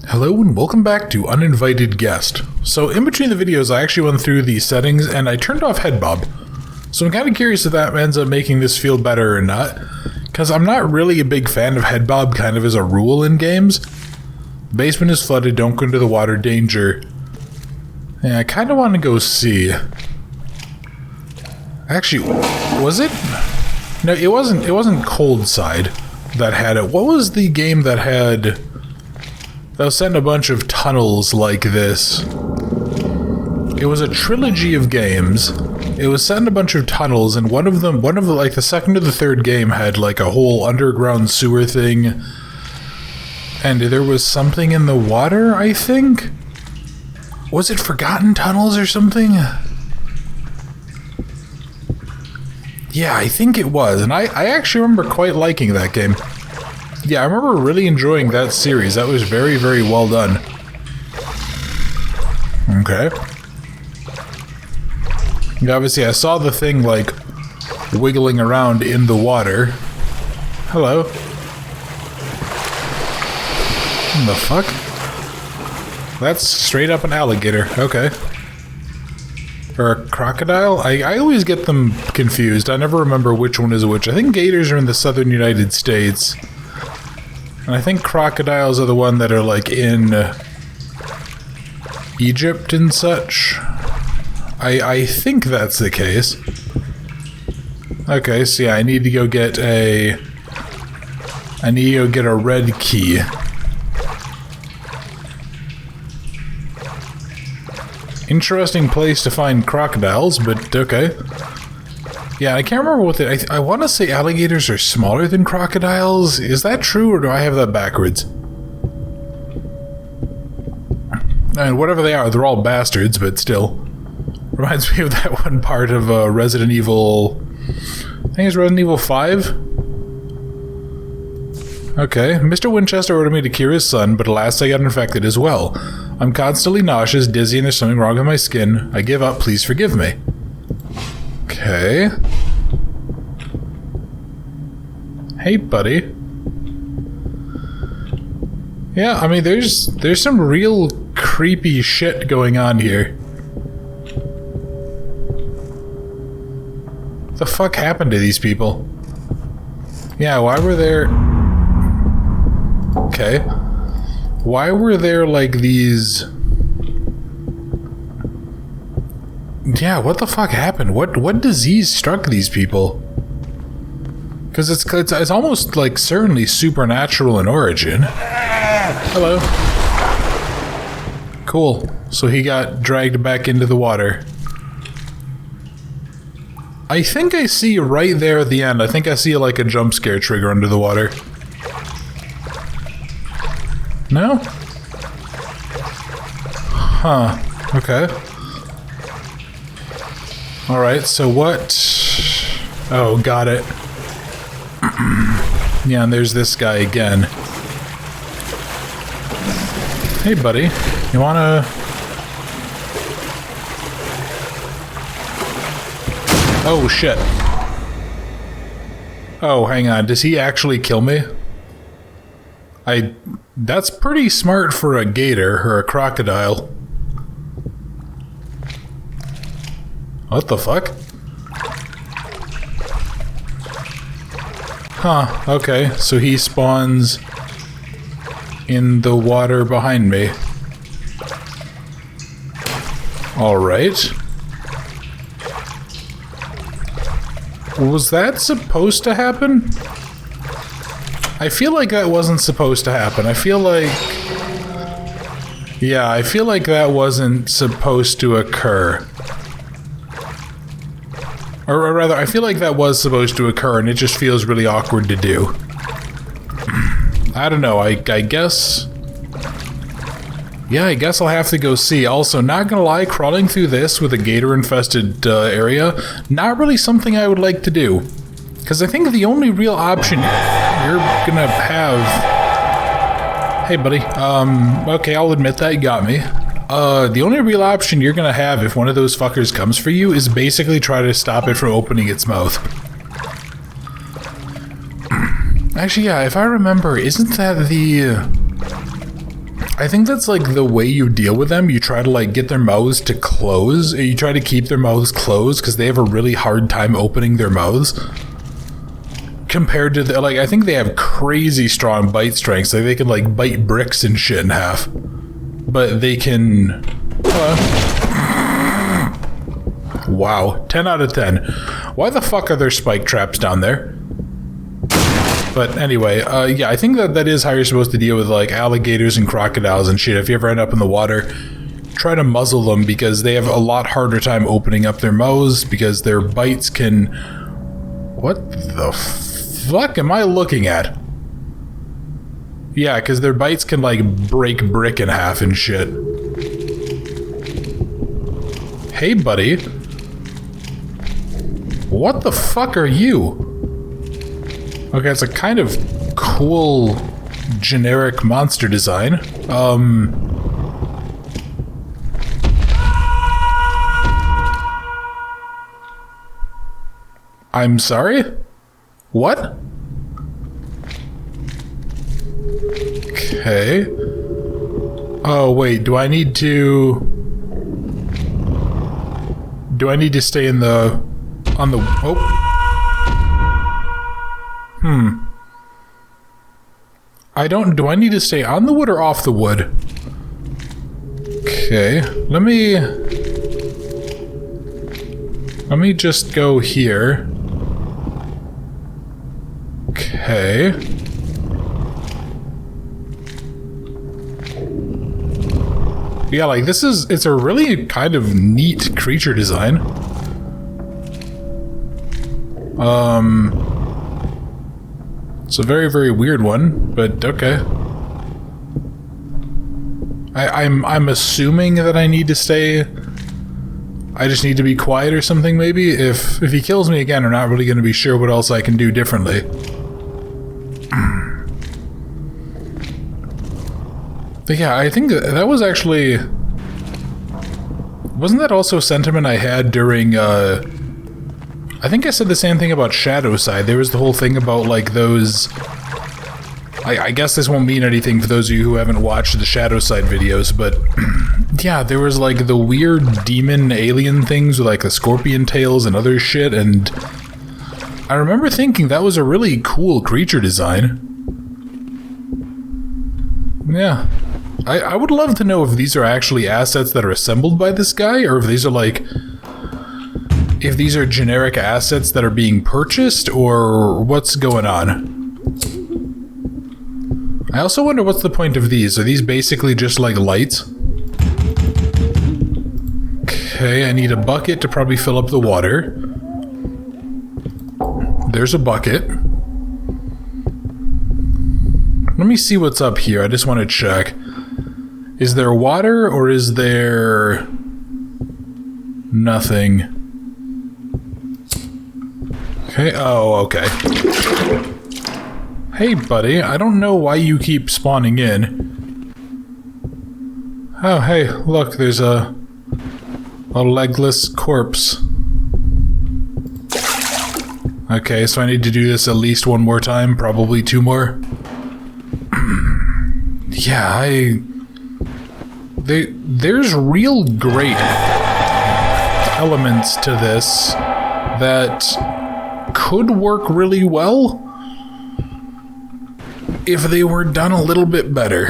Hello and welcome back to Uninvited Guest. So in between the videos I actually went through the settings and I turned off head bob. So I'm kind of curious if that ends up making this feel better or not. Because I'm not really a big fan of head bob kind of as a rule in games. Basement is flooded, don't go into the water, danger. Yeah, I kind of want to go see. Actually, was it? No, it wasn't Cold Side that had it. What was the game that had... that was set in a bunch of tunnels like this? It was a trilogy of games. It was set in a bunch of tunnels, and one of the like the second or the third game had like a whole underground sewer thing. And there was something in the water, I think? Was it Forgotten Tunnels or something? Yeah, I think it was, and I actually remember quite liking that game. Yeah, I remember really enjoying that series. That was very, very well done. Okay. And obviously, I saw the thing, like, wiggling around in the water. Hello. What the fuck? That's straight up an alligator. Okay. Or a crocodile? I always get them confused. I never remember which one is which. I think gators are in the southern United States. And I think crocodiles are the one that are like in Egypt and such. I think that's the case. Okay, so yeah, I need to go get a red key. Interesting place to find crocodiles, but okay. Yeah, I can't remember what I want to say alligators are smaller than crocodiles. Is that true, or do I have that backwards? And whatever they are, they're all bastards, but still. Reminds me of that one part of Resident Evil... I think it's Resident Evil 5? Okay, Mr. Winchester ordered me to cure his son, but alas I got infected as well. I'm constantly nauseous, dizzy, and there's something wrong with my skin. I give up, please forgive me. Okay. Hey, buddy. Yeah, I mean, there's some real creepy shit going on here. What the fuck happened to these people? Yeah, why were there... Okay. Why were there, like, these... Yeah, what the fuck happened? What disease struck these people? Because it's almost, like, certainly supernatural in origin. Hello. Cool. So he got dragged back into the water. I think I see right there at the end, I think I see, like, a jump scare trigger under the water. No? Huh. Okay. Alright, so what... Oh, got it. Yeah, and there's this guy again. Hey, buddy. You wanna... Oh, shit. Oh, hang on. Does he actually kill me? That's pretty smart for a gator or a crocodile. What the fuck? Huh, okay, so he spawns in the water behind me. Alright. Was that supposed to happen? I feel like that wasn't supposed to happen. I feel like... Yeah, I feel like that wasn't supposed to occur. Or rather, I feel like that was supposed to occur, and it just feels really awkward to do. I don't know, I guess... Yeah, I guess I'll have to go see. Also, not gonna lie, crawling through this with a gator-infested area, not really something I would like to do. Because I think the only real option you're gonna have... Hey, buddy. Okay, I'll admit that, you got me. The only real option you're gonna have if one of those fuckers comes for you is basically try to stop it from opening its mouth. Actually, yeah, if I remember, isn't that the... I think that's like the way you deal with them. You try to like get their mouths to close. You try to keep their mouths closed because they have a really hard time opening their mouths. Compared to the, like, I think they have crazy strong bite strengths. Like they can like bite bricks and shit in half. But they can... wow, 10 out of 10. Why the fuck are there spike traps down there? But anyway, yeah, I think that is how you're supposed to deal with like alligators and crocodiles and shit. If you ever end up in the water, try to muzzle them because they have a lot harder time opening up their mouths because their bites can... What the fuck am I looking at? Yeah, because their bites can like break brick in half and shit. Hey, buddy. What the fuck are you? Okay, it's a kind of cool generic monster design. I'm sorry? What? Okay. Oh, wait, do I need to stay in the... on the... oh. Do I need to stay on the wood or off the wood? Okay, let me just go here. Okay. Yeah, like it's a really kind of neat creature design. It's a very, very weird one, but okay. I'm assuming that I need to stay. I just need to be quiet or something, maybe? If he kills me again, I'm not really going to be sure what else I can do differently. But yeah, I think that was actually... Wasn't that also a sentiment I had during, I think I said the same thing about Shadowside. There was the whole thing about, like, those... I guess this won't mean anything for those of you who haven't watched the Shadowside videos, but... yeah, there was, like, the weird demon alien things with, like, the scorpion tails and other shit, and... I remember thinking that was a really cool creature design. Yeah. I would love to know if these are actually assets that are assembled by this guy, or if these are, like... if these are generic assets that are being purchased, or what's going on. I also wonder what's the point of these. Are these basically just like lights? Okay, I need a bucket to probably fill up the water. There's a bucket. Let me see what's up here. I just want to check. Is there water or is there nothing? Okay, oh, okay. Hey, buddy, I don't know why you keep spawning in. Oh, hey, look, there's a legless corpse. Okay, so I need to do this at least one more time, probably two more. Yeah, there's real great elements to this that could work really well if they were done a little bit better.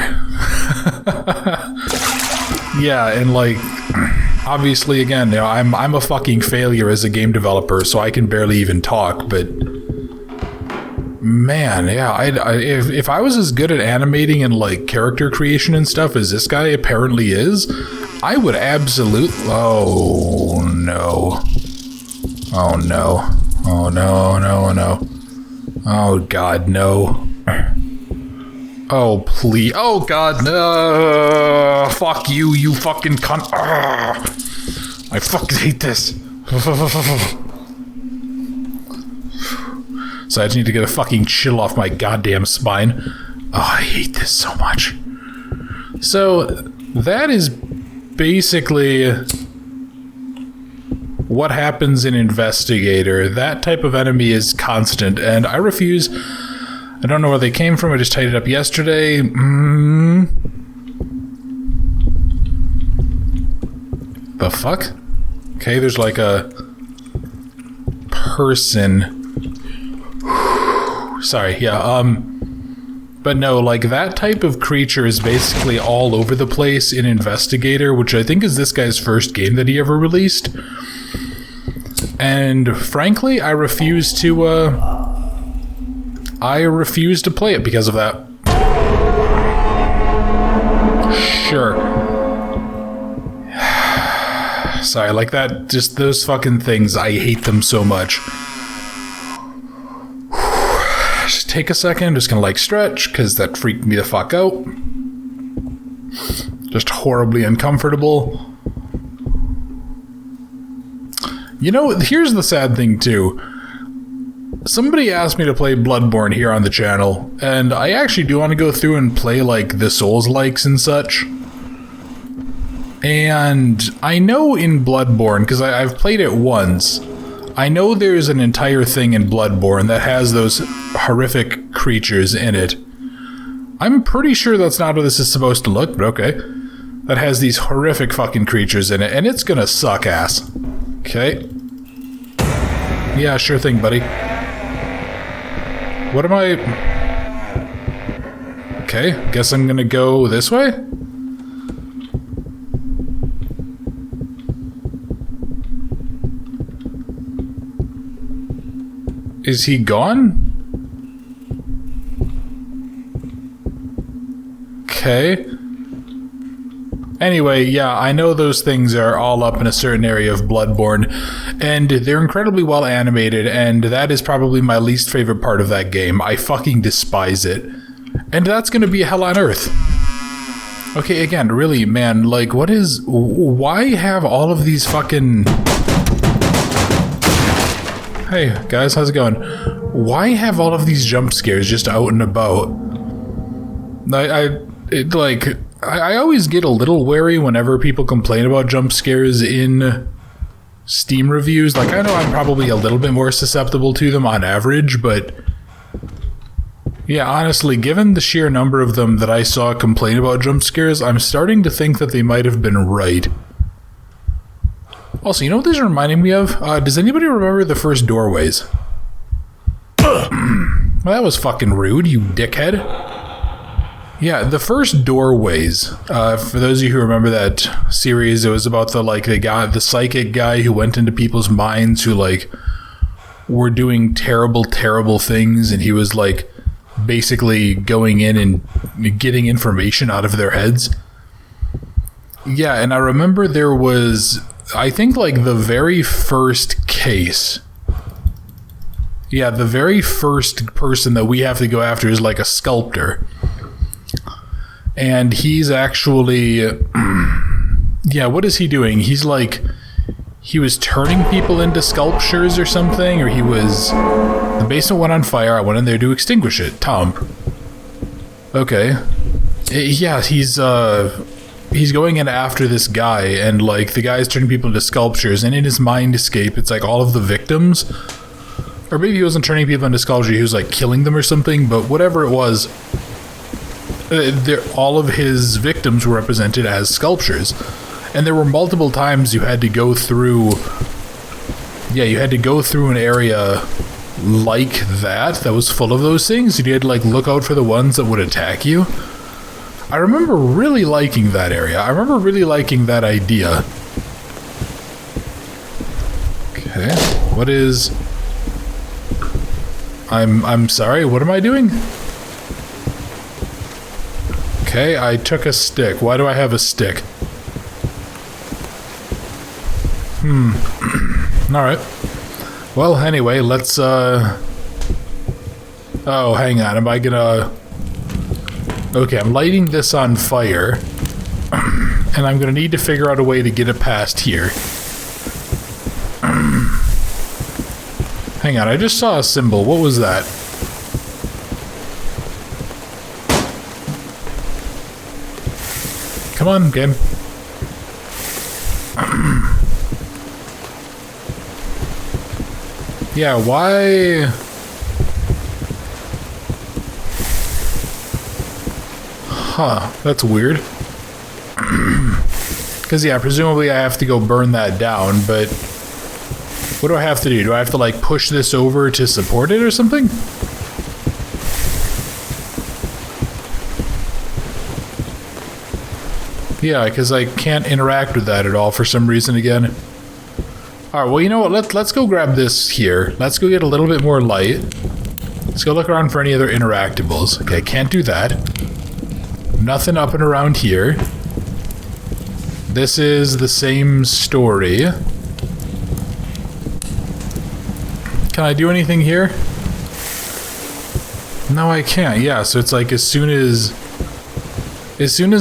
Yeah, and like, obviously, again, you know, I'm a fucking failure as a game developer, so I can barely even talk, but man, yeah, if I was as good at animating and like character creation and stuff as this guy apparently is, I would absolutely... Oh no. Oh no. Oh no, no, no. Oh god, no. Oh please. Oh god, no. Fuck you, you fucking cunt. I fucking hate this. So I just need to get a fucking chill off my goddamn spine. Oh, I hate this so much. So, that is basically what happens in Investigator. That type of enemy is constant, and I refuse... I don't know where they came from, I just tied it up yesterday. The fuck? Okay, there's like a person. Sorry, yeah, but no, like that type of creature is basically all over the place in Investigator, which I think is this guy's first game that he ever released. And frankly, I refuse to play it because of that. Sure. Sorry, like that, just those fucking things, I hate them so much. Just take a second, I'm just gonna like stretch, because that freaked me the fuck out. Just horribly uncomfortable. You know, here's the sad thing too. Somebody asked me to play Bloodborne here on the channel, and I actually do want to go through and play like the Souls-likes and such. And I know in Bloodborne, because I've played it once, I know there's an entire thing in Bloodborne that has those horrific creatures in it. I'm pretty sure that's not how this is supposed to look, but okay. That has these horrific fucking creatures in it, and it's gonna suck ass. Okay. Yeah, sure thing, buddy. What am I... Okay, guess I'm gonna go this way? Is he gone? Okay. Anyway, yeah, I know those things are all up in a certain area of Bloodborne, and they're incredibly well animated, and that is probably my least favorite part of that game. I fucking despise it. And that's gonna be hell on earth. Okay, again, really, man, like, what is... Why have all of these fucking... Hey, guys, how's it going? Why have all of these jump scares just out and about? I always get a little wary whenever people complain about jump scares in Steam reviews. Like, I know I'm probably a little bit more susceptible to them on average, but... Yeah, honestly, given the sheer number of them that I saw complain about jump scares, I'm starting to think that they might have been right. Also, you know what this is reminding me of? Does anybody remember the first doorways? Well, that was fucking rude, you dickhead. Yeah, the first doorways. For those of you who remember that series, it was about the psychic guy who went into people's minds who like were doing terrible, terrible things, and he was like basically going in and getting information out of their heads. Yeah, and I remember there was, I think, like the very first case. Yeah, the very first person that we have to go after is like a sculptor. And he's actually... yeah, what is he doing? He's like... He was turning people into sculptures or something, or he was... The basement went on fire, I went in there to extinguish it. Tom. Okay. Yeah, he's going in after this guy, and like the guy's turning people into sculptures, and in his mind escape, it's like all of the victims, or maybe he wasn't turning people into sculptures, he was like killing them or something, but whatever it was, all of his victims were represented as sculptures, and there were multiple times you had to go through, you had to go through an area like that was full of those things, and you had to like look out for the ones that would attack you. I remember really liking that area. I remember really liking that idea. Okay, what is... I'm sorry, what am I doing? Okay, I took a stick. Why do I have a stick? Alright. Well, anyway, let's, Oh, hang on, am I gonna... Okay, I'm lighting this on fire, and I'm gonna need to figure out a way to get it past here. Hang on, I just saw a symbol. What was that? Come on, game. Yeah, why... Huh, that's weird. Because, yeah, presumably I have to go burn that down, but what do I have to do? Do I have to, like, push this over to support it or something? Yeah, because I can't interact with that at all for some reason again. Alright, well, you know what? Let's go grab this here. Let's go get a little bit more light. Let's go look around for any other interactables. Okay, can't do that. Nothing up and around here. This is the same story. Can I do anything here? No, I can't. Yeah, so it's like as soon as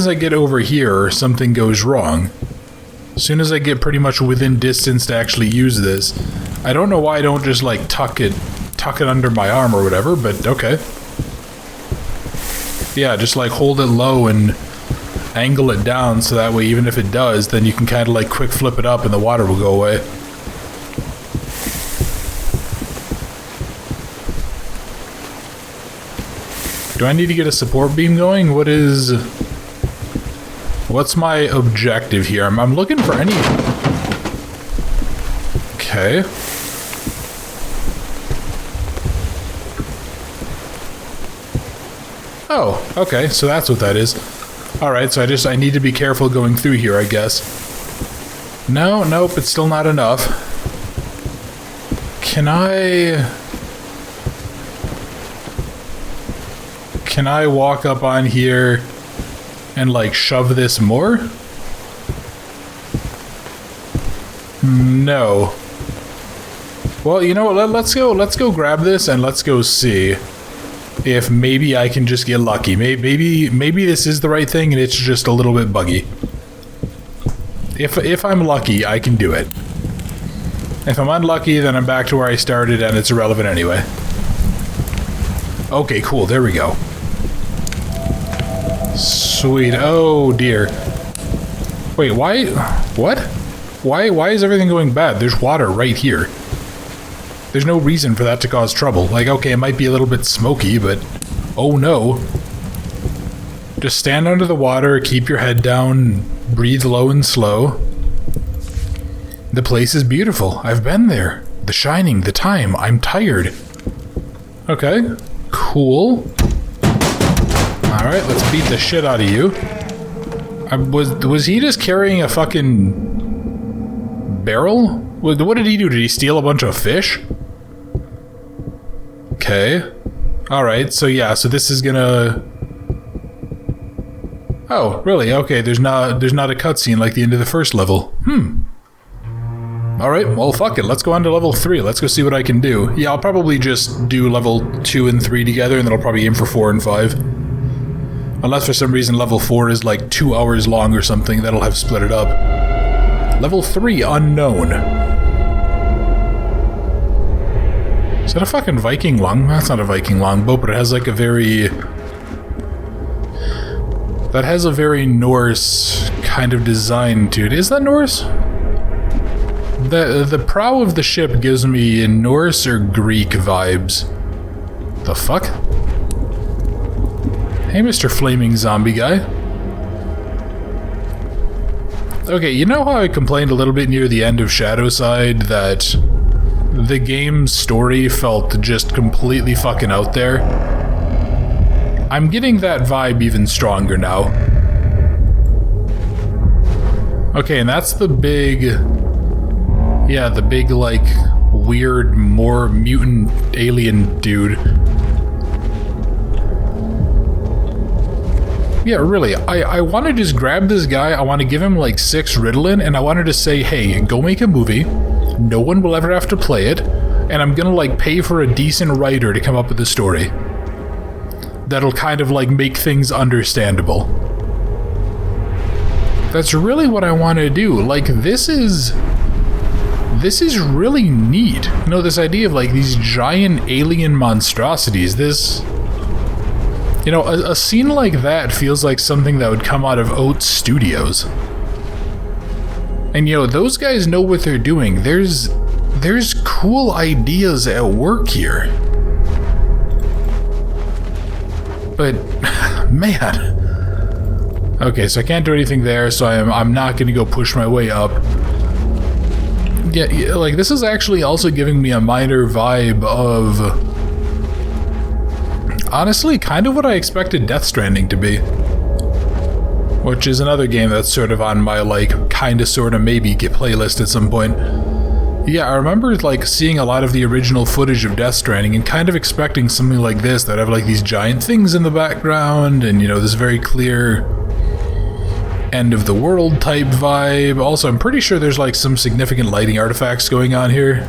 I get over here, something goes wrong. As soon as I get pretty much within distance to actually use this, I don't know why I don't just like tuck it under my arm or whatever, but okay. Yeah, just like hold it low and angle it down so that way even if it does, then you can kind of like quick flip it up and the water will go away. Do I need to get a support beam going? What's my objective here? I'm looking for any... Okay. Oh, okay, so that's what that is. Alright, so I need to be careful going through here, I guess. No, nope, it's still not enough. Can I walk up on here and like shove this more? No. Well, you know what? Let's go grab this and let's go see if maybe I can just get lucky. Maybe this is the right thing and it's just a little bit buggy. If I'm lucky, I can do it. If I'm unlucky, then I'm back to where I started and it's irrelevant anyway. Okay, cool. There we go. Sweet. Oh dear. Wait, why? What? Why is everything going bad? There's water right here. There's no reason for that to cause trouble. Like, okay, it might be a little bit smoky, but oh no. Just stand under the water, keep your head down, breathe low and slow. The place is beautiful. I've been there. The Shining, the time. I'm tired. Okay, cool. Alright, let's beat the shit out of you. Was he just carrying a fucking barrel? What did he do? Did he steal a bunch of fish? Okay. Alright, so yeah, so this is gonna... Oh, really? Okay, there's not a cutscene like the end of the first level. Alright, well fuck it, let's go on to level 3, let's go see what I can do. Yeah, I'll probably just do level 2 and 3 together, and then I'll probably aim for 4 and 5. Unless for some reason level 4 is like 2 hours long or something, that'll have split it up. Level 3, unknown. Is that a fucking Viking longbow? That's not a Viking longbow, but it has like a very... That has a very Norse kind of design to it. Is that Norse? The prow of the ship gives me Norse or Greek vibes. The fuck? Hey, Mr. Flaming Zombie Guy. Okay, you know how I complained a little bit near the end of Shadowside that the game's story felt just completely fucking out there? I'm getting that vibe even stronger now. Okay, and that's the big... Yeah, the big, like, weird, more mutant alien dude. Yeah, really, I want to just grab this guy, I want to give him like 6 Ritalin, and I wanted to say, hey, go make a movie, no one will ever have to play it, and I'm gonna like pay for a decent writer to come up with a story that'll kind of like make things understandable. That's really what I want to do. Like, this is really neat. You know, this idea of like these giant alien monstrosities, this... You know, a scene like that feels like something that would come out of Oats Studios. And you know, those guys know what they're doing. There's cool ideas at work here. But, man, Okay, so I can't do anything there, so I'm not going to go push my way up. Yeah, like, this is actually also giving me a minor vibe of... honestly, kind of what I expected Death Stranding to be. Which is another game that's sort of on my, like, kinda, sorta, maybe get playlist at some point. Yeah, I remember, like, seeing a lot of the original footage of Death Stranding and kind of expecting something like this that have, like, these giant things in the background and, you know, this very clear end of the world type vibe. Also, I'm pretty sure there's, like, some significant lighting artifacts going on here.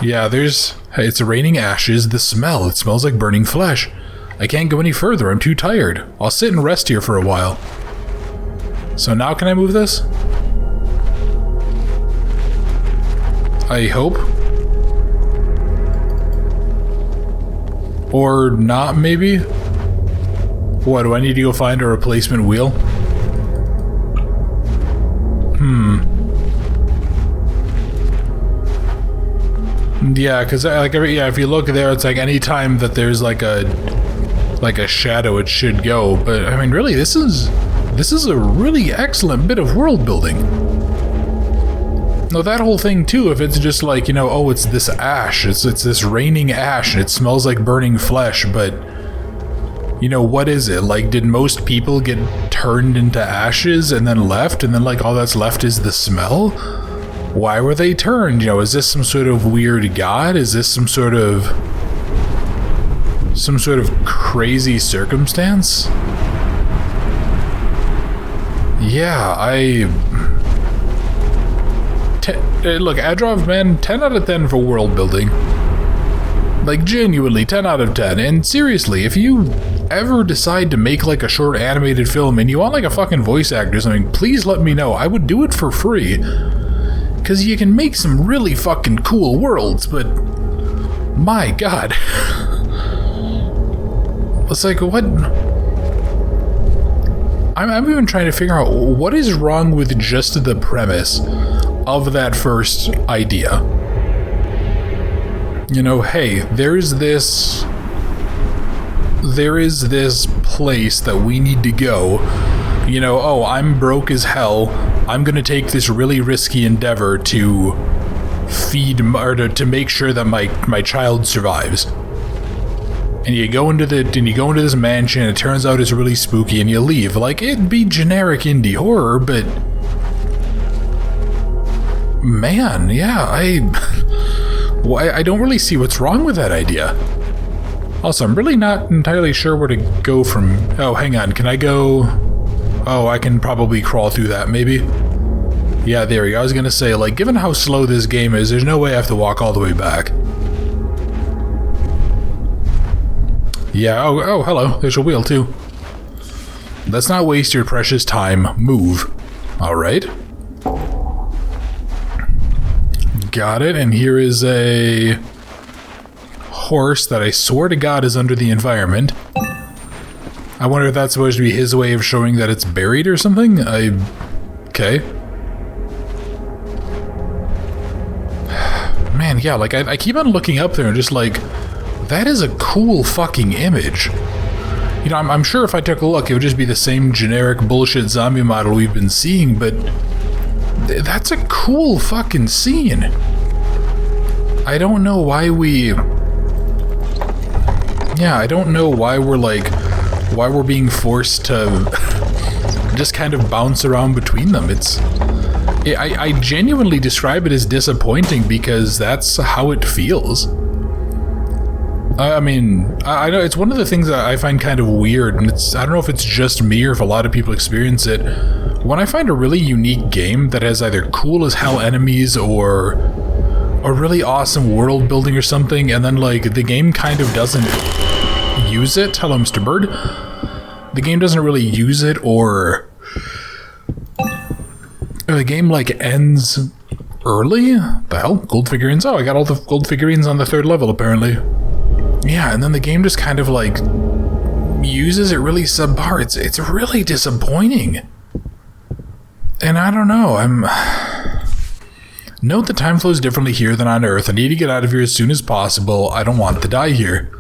Yeah, it's raining ashes. The smell, it smells like burning flesh. I can't go any further, I'm too tired. I'll sit and rest here for a while. So now can I move this? I hope. Or not, maybe? What, do I need to go find a replacement wheel? Yeah, because like if you look there, it's like any time that there's like a shadow, it should go. But I mean, really, this is a really excellent bit of world building. No, that whole thing too. If it's just like, you know, oh, it's this ash, it's this raining ash, and it smells like burning flesh, but you know, what is it? Like, did most people get turned into ashes and then left, and then like all that's left is the smell? Why were they turned? You know, is this some sort of weird god? Is this some sort of crazy circumstance? Yeah, look, Adrov, man, 10 out of 10 for world building. Like, genuinely, 10 out of 10. And seriously, if you ever decide to make, like, a short animated film and you want, like, a fucking voice actor or something, please let me know. I would do it for free. Because you can make some really fucking cool worlds, but... my god. It's like, what... I'm even trying to figure out what is wrong with just the premise of that first idea. You know, hey, there is this place that we need to go. You know, oh, I'm broke as hell. I'm gonna take this really risky endeavor to feed, or to make sure that my child survives. And you go into this mansion, and it turns out it's really spooky, and you leave. Like, it'd be generic indie horror, but man, yeah, I don't really see what's wrong with that idea. Also, I'm really not entirely sure where to go from... oh, hang on, can I go... oh, I can probably crawl through that, maybe? Yeah, there we go. I was gonna say, like, given how slow this game is, there's no way I have to walk all the way back. Yeah, oh, hello. There's a wheel, too. Let's not waste your precious time. Move. Alright. Got it, and here is a horse that I swear to God is under the environment. I wonder if that's supposed to be his way of showing that it's buried or something? Okay. Man, yeah, like, I keep on looking up there and just like, that is a cool fucking image. You know, I'm sure if I took a look, it would just be the same generic bullshit zombie model we've been seeing, but that's a cool fucking scene. I don't know why we... yeah, I don't know why we're like... why we're being forced to just kind of bounce around between them. I genuinely describe it as disappointing because that's how it feels. I mean, I know it's one of the things that I find kind of weird, and I don't know if it's just me or if a lot of people experience it. When I find a really unique game that has either cool as hell enemies or a really awesome world building or something, and then like the game kind of doesn't use it. Hello, Mr. Bird. The game doesn't really use it, or the game like ends early? The hell? Gold figurines? Oh, I got all the gold figurines on the 3rd level apparently. Yeah, and then the game just kind of like uses it really subpar. It's really disappointing. And I don't know, note that time flows differently here than on Earth. I need to get out of here as soon as possible. I don't want to die here.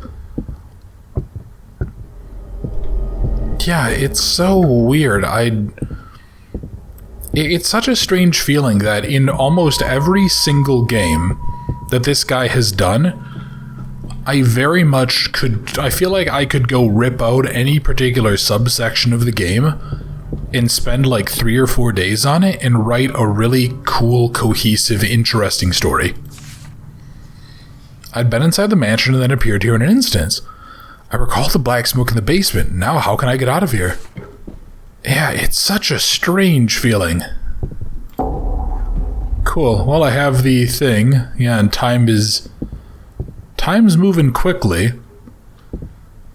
Yeah, it's so weird. It's such a strange feeling that in almost every single game that this guy has done, I very much could... I feel like I could go rip out any particular subsection of the game and spend like 3 or 4 days on it and write a really cool, cohesive, interesting story. I'd been inside the mansion and then appeared here in an instant. I recall the black smoke in the basement. Now how can I get out of here? Yeah, it's such a strange feeling. Cool. Well, I have the thing. Yeah, and time's moving quickly.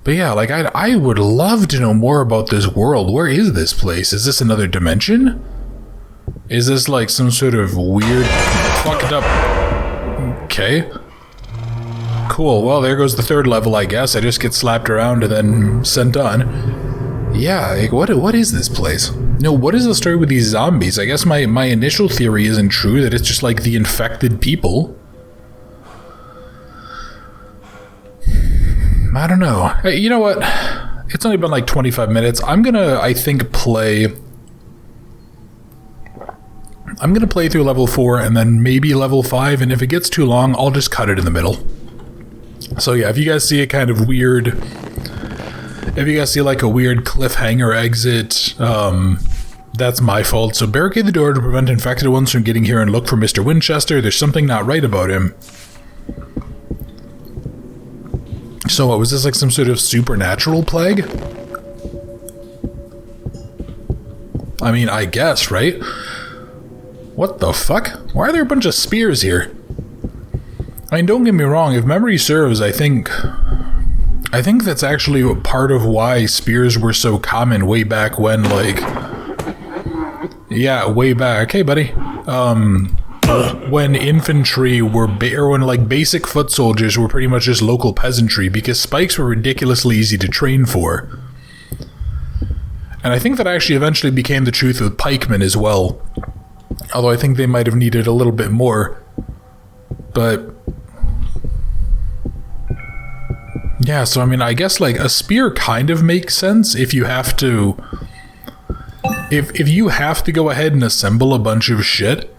But yeah, like, I would love to know more about this world. Where is this place? Is this another dimension? Is this like some sort of weird, fucked up... Okay. Cool. Well, there goes the 3rd level, I guess. I just get slapped around and then sent on. Yeah, like, what is this place? No, what is the story with these zombies? I guess my initial theory isn't true, that it's just like the infected people. I don't know. Hey, you know what? It's only been like 25 minutes. I'm gonna, I think, play through level 4 and then maybe level 5, and if it gets too long, I'll just cut it in the middle. So yeah, if you guys see a kind of weird... If you guys see like a weird cliffhanger exit, that's my fault. So barricade the door to prevent infected ones from getting here and look for Mr. Winchester. There's something not right about him. So what, was this like some sort of supernatural plague? I mean, I guess, right? What the fuck? Why are there a bunch of spears here? I mean, don't get me wrong, if memory serves, I think that's actually part of why spears were so common way back when, like... Yeah, way back. Hey, buddy. When infantry were... or when, like, basic foot soldiers were pretty much just local peasantry, because spikes were ridiculously easy to train for. And I think that actually eventually became the truth with pikemen as well. Although I think they might have needed a little bit more. But... yeah, so I mean, I guess like a spear kind of makes sense if you have to... If you have to go ahead and assemble a bunch of shit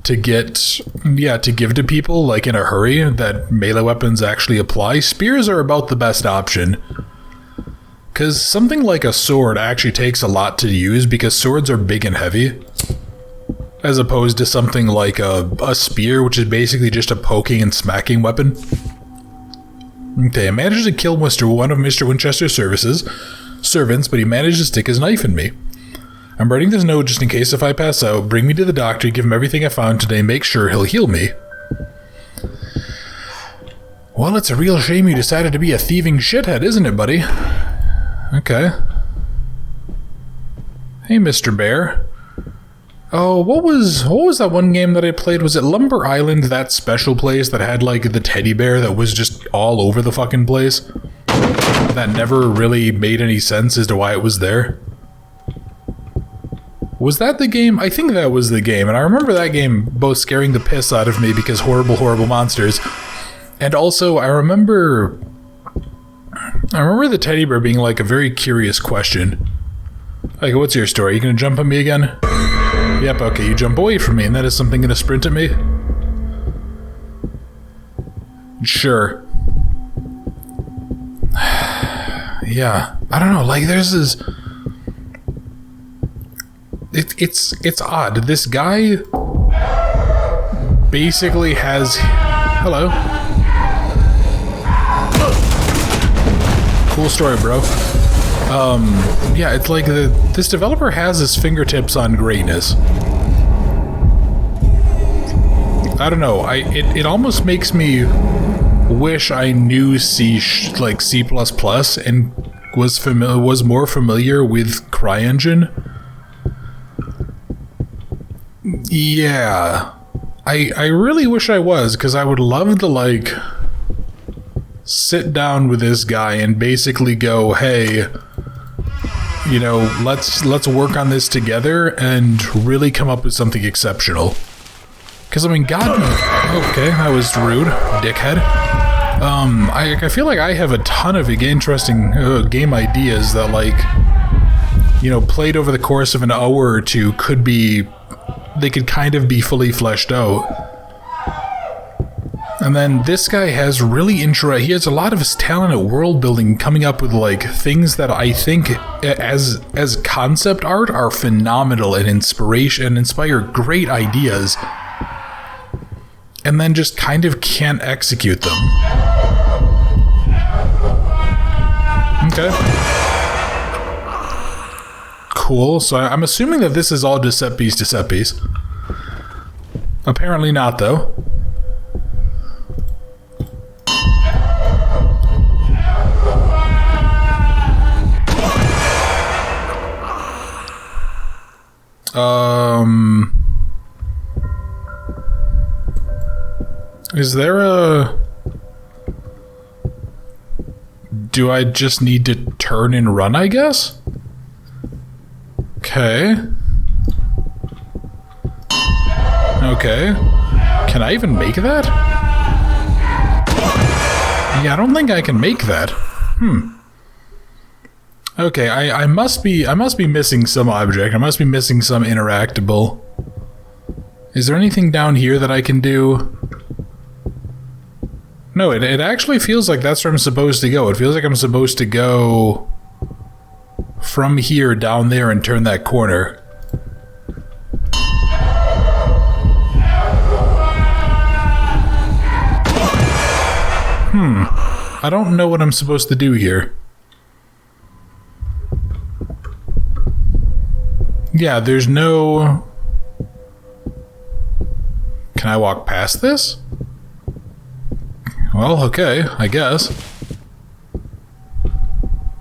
to get... yeah, to give to people, like in a hurry, that melee weapons actually apply, spears are about the best option. Because something like a sword actually takes a lot to use, because swords are big and heavy. As opposed to something like a spear, which is basically just a poking and smacking weapon. Okay, I managed to kill one of Mr. Winchester's servants, but he managed to stick his knife in me. I'm writing this note just in case if I pass out. Bring me to the doctor, give him everything I found today, make sure he'll heal me. Well, it's a real shame you decided to be a thieving shithead, isn't it, buddy? Okay. Hey, Mr. Bear. Oh, what was that one game that I played? Was it Lumber Island, that special place that had, like, the teddy bear that was just all over the fucking place? That never really made any sense as to why it was there. Was that the game? I think that was the game, and I remember that game both scaring the piss out of me because horrible, horrible monsters. And also, I remember the teddy bear being, like, a very curious question. Like, what's your story? You gonna jump at me again? Yep, okay, you jump away from me, and then is something gonna sprint at me? Sure. Yeah, I don't know, like, there's this... It's odd. This guy basically has... Hello. Cool story, bro. Yeah, it's like this developer has his fingertips on greatness. I don't know. It almost makes me wish I knew C++ and was more familiar with CryEngine. Yeah, I really wish I was, because I would love to, like, sit down with this guy and basically go, hey, you know, let's work on this together and really come up with something exceptional. Because, I mean, God... Okay, that was rude, dickhead. I feel like I have a ton of interesting game ideas that, like... you know, played over the course of an hour or two could be, they could kind of be fully fleshed out. And then this guy has really he has a lot of his talent at world building, coming up with like things that I think as concept art are phenomenal and inspire great ideas, and then just kind of can't execute them. Okay. Cool. So I'm assuming that this is all just set piece to set piece. Apparently not, though. Is there a... Do I just need to turn and run, I guess? Okay. Okay. Can I even make that? Yeah, I don't think I can make that. Okay, I must be missing some object. I must be missing some interactable. Is there anything down here that I can do? No, it actually feels like that's where I'm supposed to go. It feels like I'm supposed to go from here down there and turn that corner. I don't know what I'm supposed to do here. Yeah, there's no... Can I walk past this? Well, okay, I guess.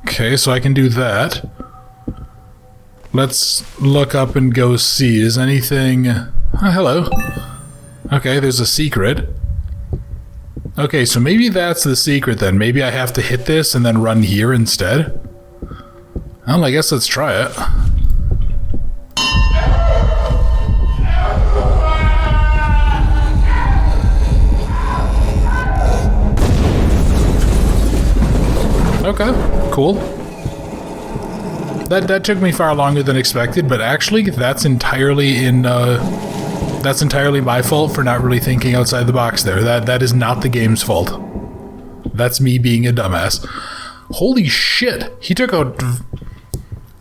Okay, so I can do that. Let's look up and go see. Is anything... Oh, hello. Okay, there's a secret. Okay, so maybe that's the secret then. Maybe I have to hit this and then run here instead. Well, I guess let's try it. Okay, cool. That took me far longer than expected, but actually that's entirely my fault for not really thinking outside the box there. That is not the game's fault. That's me being a dumbass. Holy shit! He took out...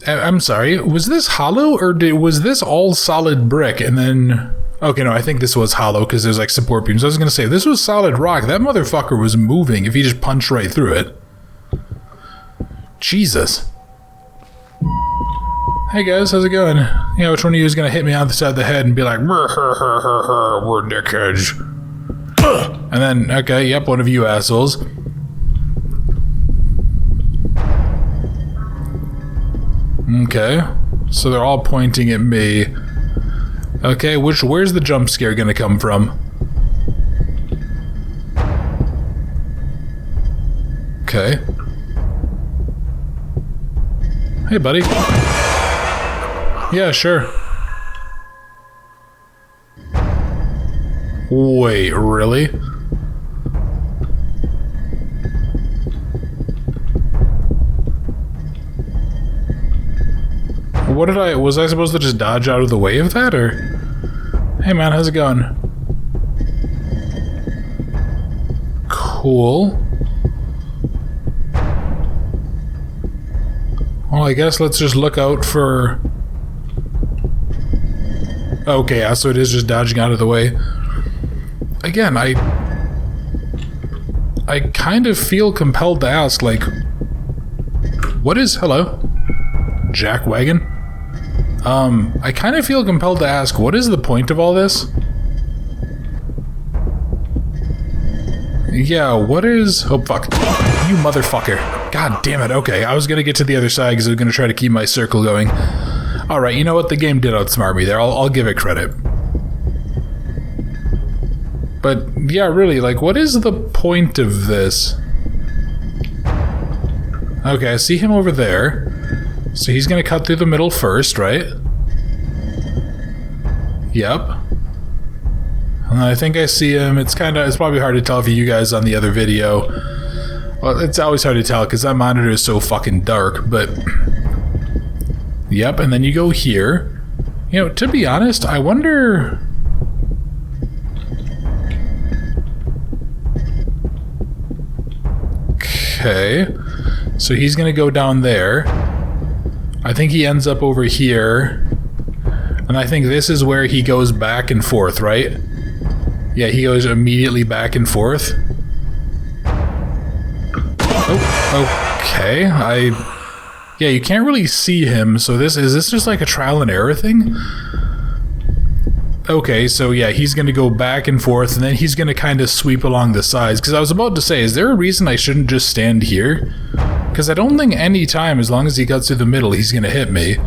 I'm sorry, was this hollow or was this all solid brick and then... Okay, no, I think this was hollow because there's like support beams. I was gonna say, this was solid rock. That motherfucker was moving if he just punched right through it. Jesus. Hey guys, how's it going? Yeah, which one of you is gonna hit me on the side of the head and be like, we're dickheads. And then, okay, yep, one of you assholes. Okay, so they're all pointing at me. Okay, where's the jump scare gonna come from? Okay. Hey, buddy. Yeah, sure. Wait, really? What did was I supposed to just dodge out of the way of that, or? Hey man, how's it going? Cool. Well, I guess let's just look out for... Okay, yeah, so it is just dodging out of the way. Again, I kind of feel compelled to ask, like... What is... Hello? Jack Wagon? I kind of feel compelled to ask, what is the point of all this? Yeah, what is... Oh, fuck. You motherfucker. God damn it, okay. I was gonna get to the other side because I was gonna try to keep my circle going. Alright, you know what? The game did outsmart me there. I'll give it credit. But, yeah, really, like, what is the point of this? Okay, I see him over there. So he's gonna cut through the middle first, right? Yep. And I think I see him. It's probably hard to tell for you guys on the other video. Well, it's always hard to tell because that monitor is so fucking dark, but... Yep, and then you go here. You know, to be honest, I wonder... Okay, so he's gonna go down there. I think he ends up over here. And I think this is where he goes back and forth, right? Yeah, he goes immediately back and forth. Oh, okay. Yeah, you can't really see him, so is this just like a trial and error thing? Okay, so yeah, he's gonna go back and forth, and then he's gonna kind of sweep along the sides. Because I was about to say, is there a reason I shouldn't just stand here? Because I don't think any time, as long as he cuts through the middle, he's gonna hit me.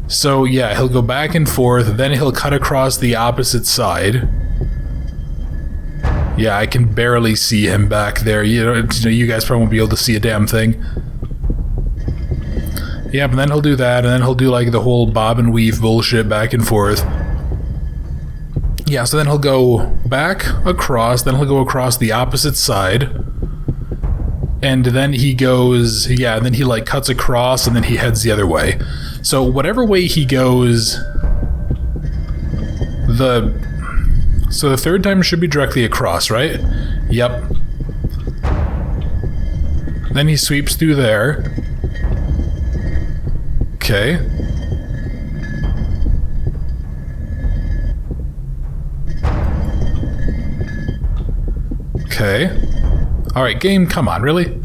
So yeah, he'll go back and forth, then he'll cut across the opposite side. Yeah, I can barely see him back there. You guys probably won't be able to see a damn thing. Yeah, but then he'll do that, and then he'll do like the whole bob and weave bullshit back and forth. Yeah, so then he'll go back across, then he'll go across the opposite side. And then he goes, yeah, and then he like cuts across and then he heads the other way. So whatever way he goes, so the third time should be directly across, right? Yep. Then he sweeps through there. Okay. Okay. Alright, game, come on, really?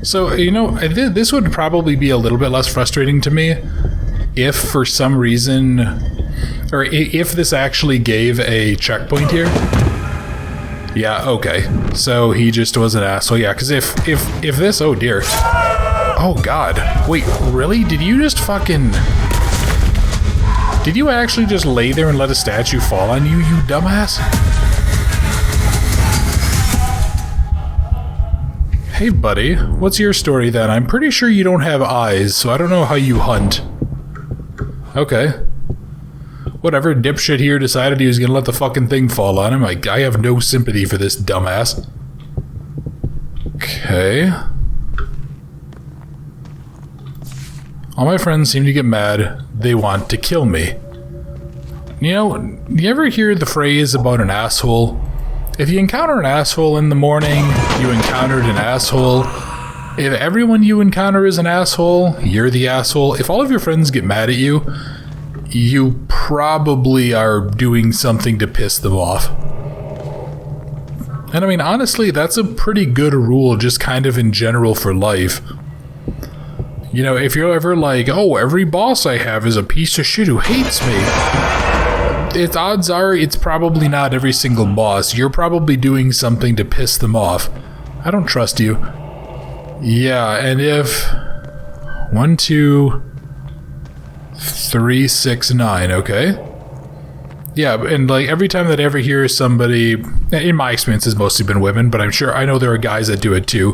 So, you know, this would probably be a little bit less frustrating to me if for some reason, or if this actually gave a checkpoint here. Yeah, okay. So he just was an asshole. Yeah, because if this, oh dear. Oh god. Wait, really? Did you just fucking... Did you actually just lay there and let a statue fall on you, you dumbass? Hey buddy, what's your story then? I'm pretty sure you don't have eyes, so I don't know how you hunt. Okay. Whatever, dipshit here decided he was gonna let the fucking thing fall on him. Like, I have no sympathy for this dumbass. Okay. All my friends seem to get mad. They want to kill me. You know, you ever hear the phrase about an asshole? If you encounter an asshole in the morning, you encountered an asshole. If everyone you encounter is an asshole, you're the asshole. If all of your friends get mad at you, you probably are doing something to piss them off. And I mean, honestly, that's a pretty good rule just kind of in general for life. You know, if you're ever like, oh, every boss I have is a piece of shit who hates me, odds are it's probably not every single boss. You're probably doing something to piss them off. I don't trust you. Yeah, and if 1, 2, 3, 6, 9, okay. Yeah, and like every time that I ever hear somebody, in my experience it's mostly been women, but I'm sure I know there are guys that do it too.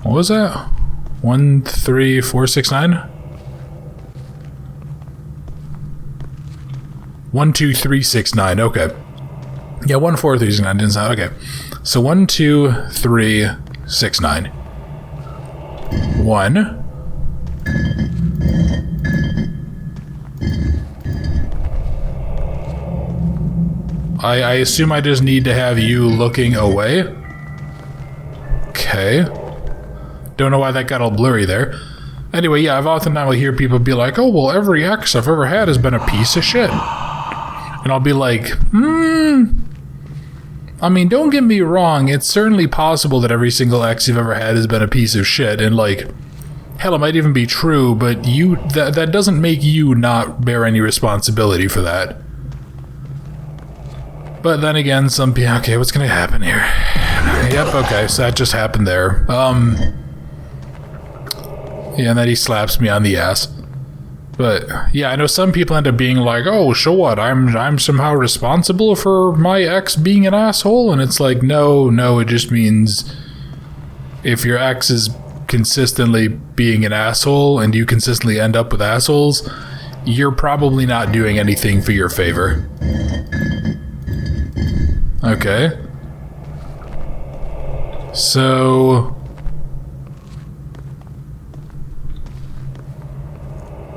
What was that? 1, 3, 4, 6, 9? 1, 2, 3, 6, 9, okay. Yeah, 1, 4, 3, 6, 9 didn't sound okay. So 1, 2, 3, 6, 9. 1. I assume I just need to have you looking away. Okay. Don't know why that got all blurry there. Anyway, yeah, I've often now hear people be like, oh, well, every ex I've ever had has been a piece of shit. And I'll be like, I mean, don't get me wrong, it's certainly possible that every single ex you've ever had has been a piece of shit, and like, hell, it might even be true, but that doesn't make you not bear any responsibility for that. But then again, some people, okay, what's gonna happen here? Yep, okay, so that just happened there. Yeah, and then he slaps me on the ass. But yeah, I know some people end up being like, oh, so what? I'm somehow responsible for my ex being an asshole? And it's like, no, it just means if your ex is consistently being an asshole and you consistently end up with assholes, you're probably not doing anything for your favor. Okay. So...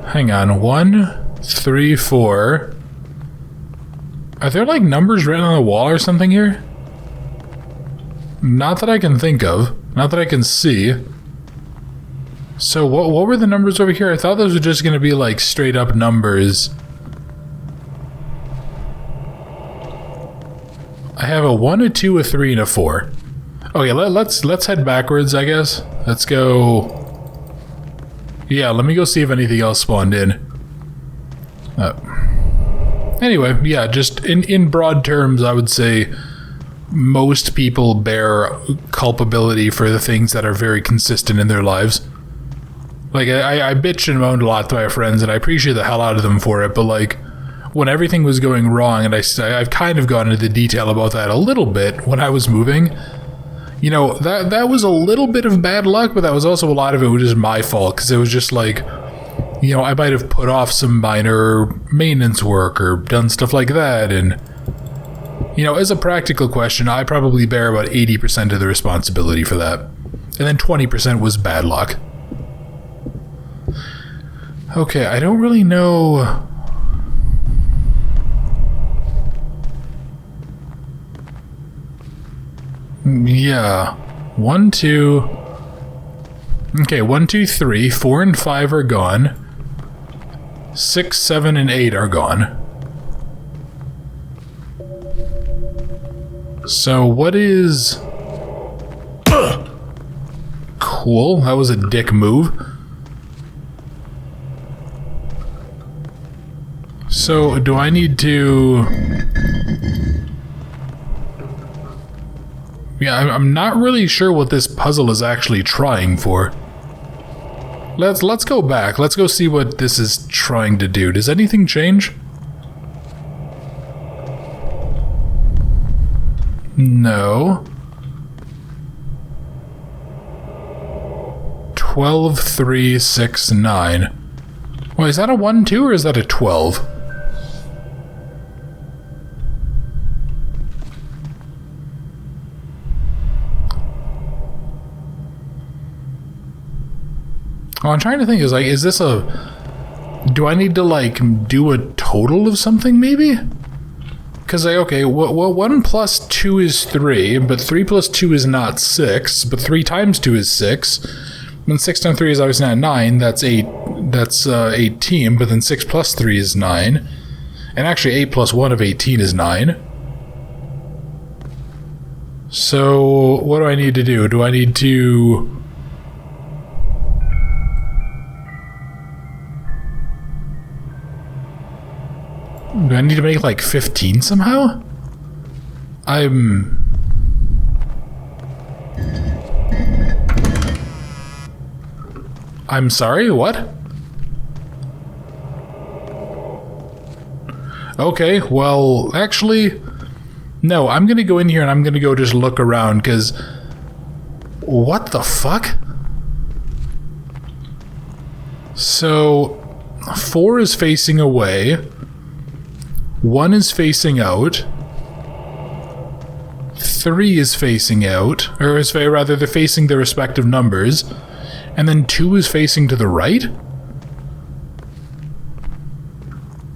hang on. 1, 3, 4... Are there like numbers written on the wall or something here? Not that I can think of. Not that I can see. So what were the numbers over here? I thought those were just going to be like straight up numbers. I have a 1, a 2, a 3, and a 4. Okay, let's head backwards, I guess. Let's go... yeah, let me go see if anything else spawned in. Anyway, yeah, just in broad terms, I would say most people bear culpability for the things that are very consistent in their lives. Like, I bitched and moaned a lot to my friends, and I appreciate the hell out of them for it, but like, when everything was going wrong, and I've kind of gone into detail about that a little bit when I was moving, you know, that was a little bit of bad luck, but that was also a lot of it was just my fault, because it was just like, you know, I might have put off some minor maintenance work or done stuff like that, and, you know, as a practical question, I probably bear about 80% of the responsibility for that. And then 20% was bad luck. Okay, I don't really know... yeah. 1, 2... okay, 1, 2, 3, 4 and 5 are gone. 6, 7, and 8 are gone. So what is... cool, that was a dick move. So do I need to... yeah, I'm not really sure what this puzzle is actually trying for. Let's go back. Let's go see what this is trying to do. Does anything change? No. 12, 3, 6, 9. Well, is that a 1, 2, or is that a 12? Well, I'm trying to think, is this a... do I need to, like, do a total of something, maybe? Because, like, okay, well, 1 plus 2 is 3, but 3 plus 2 is not 6, but 3 times 2 is 6, and 6 times 3 is obviously not 9, that's 8, that's 18, but then 6 plus 3 is 9, and actually 8 plus 1 of 18 is 9. So, what do I need to do? Do I need to... do I need to make, like, 15 somehow? I'm sorry, what? Okay, well, actually, no, I'm gonna go in here and I'm gonna go just look around, because... what the fuck? So, 4 is facing away. 1 is facing out. 3 is facing out, or rather, they're facing their respective numbers. And then 2 is facing to the right?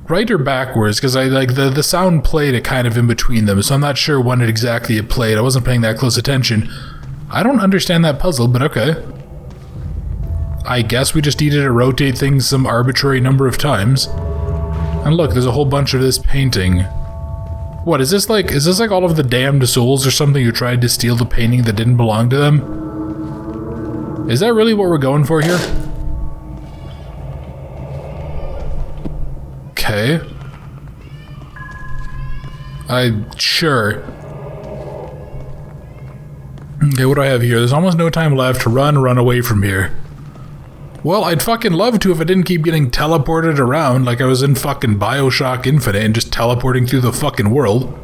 Right or backwards? Because I like the sound played it kind of in between them, so I'm not sure when it exactly it played. I wasn't paying that close attention. I don't understand that puzzle, but okay. I guess we just needed to rotate things some arbitrary number of times. And look, there's a whole bunch of this painting. What, is this like all of the damned souls or something who tried to steal the painting that didn't belong to them? Is that really what we're going for here? Okay. Sure. Okay, what do I have here? There's almost no time left to run away from here. Well, I'd fucking love to if I didn't keep getting teleported around like I was in fucking BioShock Infinite and just teleporting through the fucking world.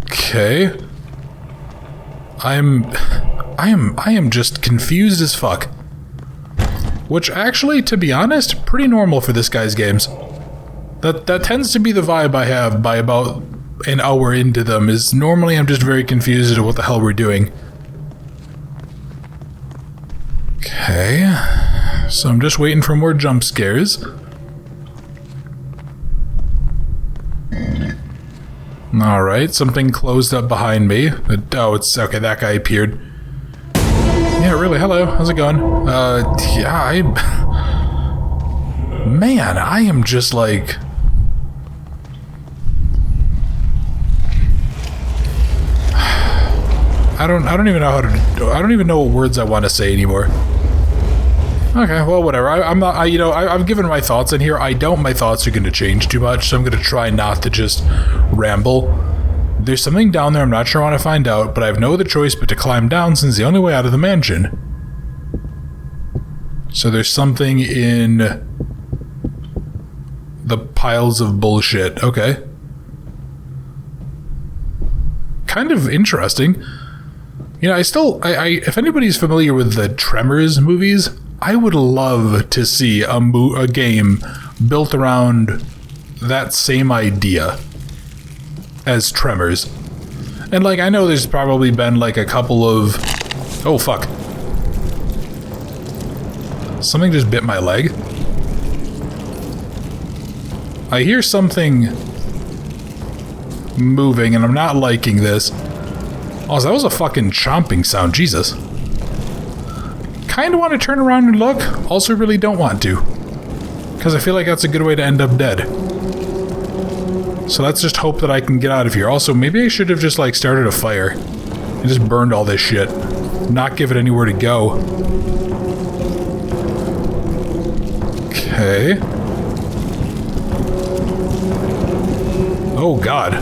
Okay. I am just confused as fuck. Which actually, to be honest, pretty normal for this guy's games. That tends to be the vibe I have by about an hour into them, is normally I'm just very confused as to what the hell we're doing. Okay, so I'm just waiting for more jump scares. Alright, something closed up behind me. Oh, it's okay, that guy appeared. Yeah, really, hello, how's it going? Yeah, man, I am just like... I don't even know how to... I don't even know what words I want to say anymore. Okay, well, whatever. I've given my thoughts in here. My thoughts are going to change too much, so I'm going to try not to just ramble. There's something down there I'm not sure I want to find out, but I have no other choice but to climb down since the only way out of the mansion. So there's something in the piles of bullshit. Okay. Kind of interesting. You know, if anybody's familiar with the Tremors movies, I would love to see a game built around that same idea as Tremors. And, like, I know there's probably been, like, a couple of... Oh, fuck. Something just bit my leg. I hear something moving, and I'm not liking this. Oh, that was a fucking chomping sound. Jesus. Kinda want to turn around and look, also really don't want to. Because I feel like that's a good way to end up dead. So let's just hope that I can get out of here. Also, maybe I should have just, like, started a fire. And just burned all this shit. Not give it anywhere to go. Okay. Oh, God.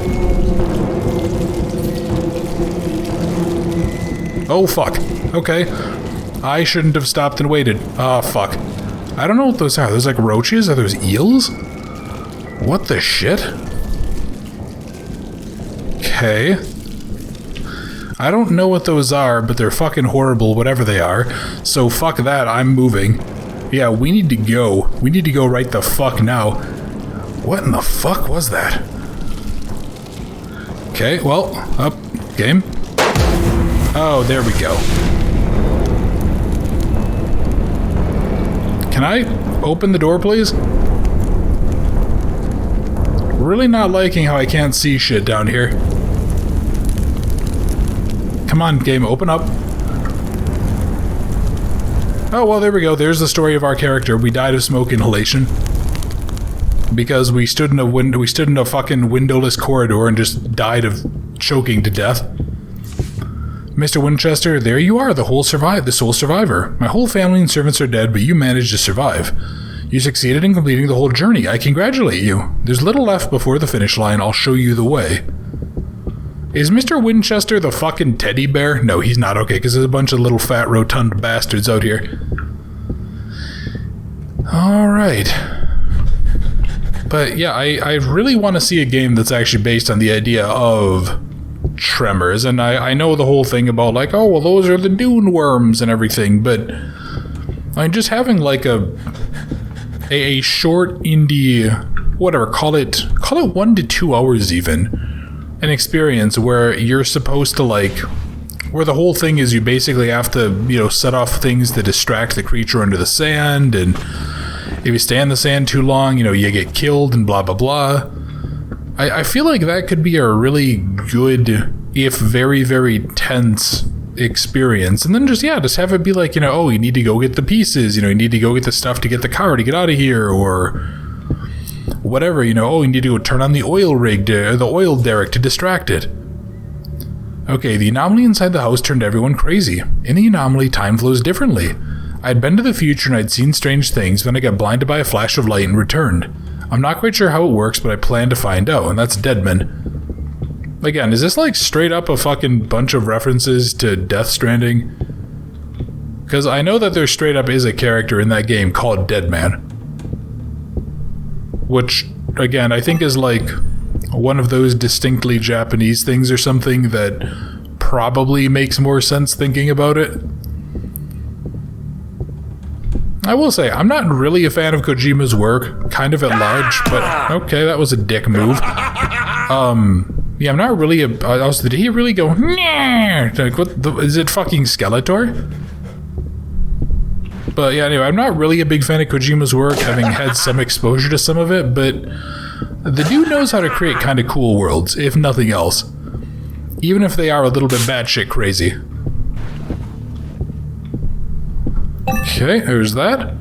Oh, fuck. Okay. I shouldn't have stopped and waited. Ah, fuck. I don't know what those are. Those like roaches? Are those eels? What the shit? Okay. I don't know what those are, but they're fucking horrible, whatever they are. So fuck that, I'm moving. Yeah, we need to go. We need to go right the fuck now. What in the fuck was that? Okay, well, up, game. Oh, there we go. Can I open the door, please? Really not liking how I can't see shit down here. Come on, game, open up. Oh, well, there we go. There's the story of our character. We died of smoke inhalation. Because we stood in a fucking windowless corridor and just died of choking to death. Mr. Winchester, there you are, the sole survivor. My whole family and servants are dead, but you managed to survive. You succeeded in completing the whole journey. I congratulate you. There's little left before the finish line. I'll show you the way. Is Mr. Winchester the fucking teddy bear? No, he's not. Okay, because there's a bunch of little fat rotund bastards out here. Alright. But yeah, I really want to see a game that's actually based on the idea of Tremors, and I know the whole thing about like, oh, well, those are the dune worms and everything, but I mean, just having like a short indie, whatever, call it 1 to 2 hours even, an experience where you're supposed to like, where the whole thing is you basically have to, you know, set off things to distract the creature under the sand, and if you stay in the sand too long, you know, you get killed and blah blah blah. I feel like that could be a really good, if very, very tense experience. And then just have it be like, you know, oh, you need to go get the pieces, you know, you need to go get the stuff to get the car to get out of here, or whatever, you know, oh, you need to go turn on the oil rig, or the oil derrick to distract it. Okay, the anomaly inside the house turned everyone crazy. In the anomaly, time flows differently. I'd been to the future and I'd seen strange things, then I got blinded by a flash of light and returned. I'm not quite sure how it works, but I plan to find out, and that's Deadman. Again, is this like straight up a fucking bunch of references to Death Stranding? Because I know that there straight up is a character in that game called Deadman. Which, again, I think is like one of those distinctly Japanese things or something that probably makes more sense thinking about it. I will say, I'm not really a fan of Kojima's work, kind of at large, but okay, that was a dick move. Yeah, I'm not really also, did he really go, nah? Like, is it fucking Skeletor? But yeah, anyway, I'm not really a big fan of Kojima's work, having had some exposure to some of it, but the dude knows how to create kind of cool worlds, if nothing else. Even if they are a little bit batshit crazy. Okay, there's that.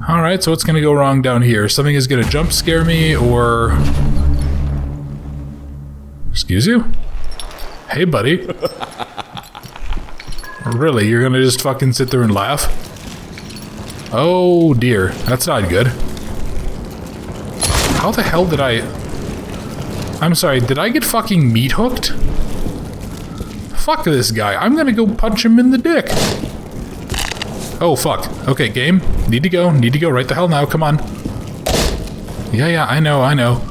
Alright, so what's gonna go wrong down here? Something is gonna jump scare me, or... Excuse you? Hey, buddy. Really, you're gonna just fucking sit there and laugh? Oh dear, that's not good. How the hell did I... I'm sorry, did I get fucking meat hooked? Fuck this guy, I'm gonna go punch him in the dick. Oh fuck, okay game, need to go right the hell now, come on. Yeah, I know.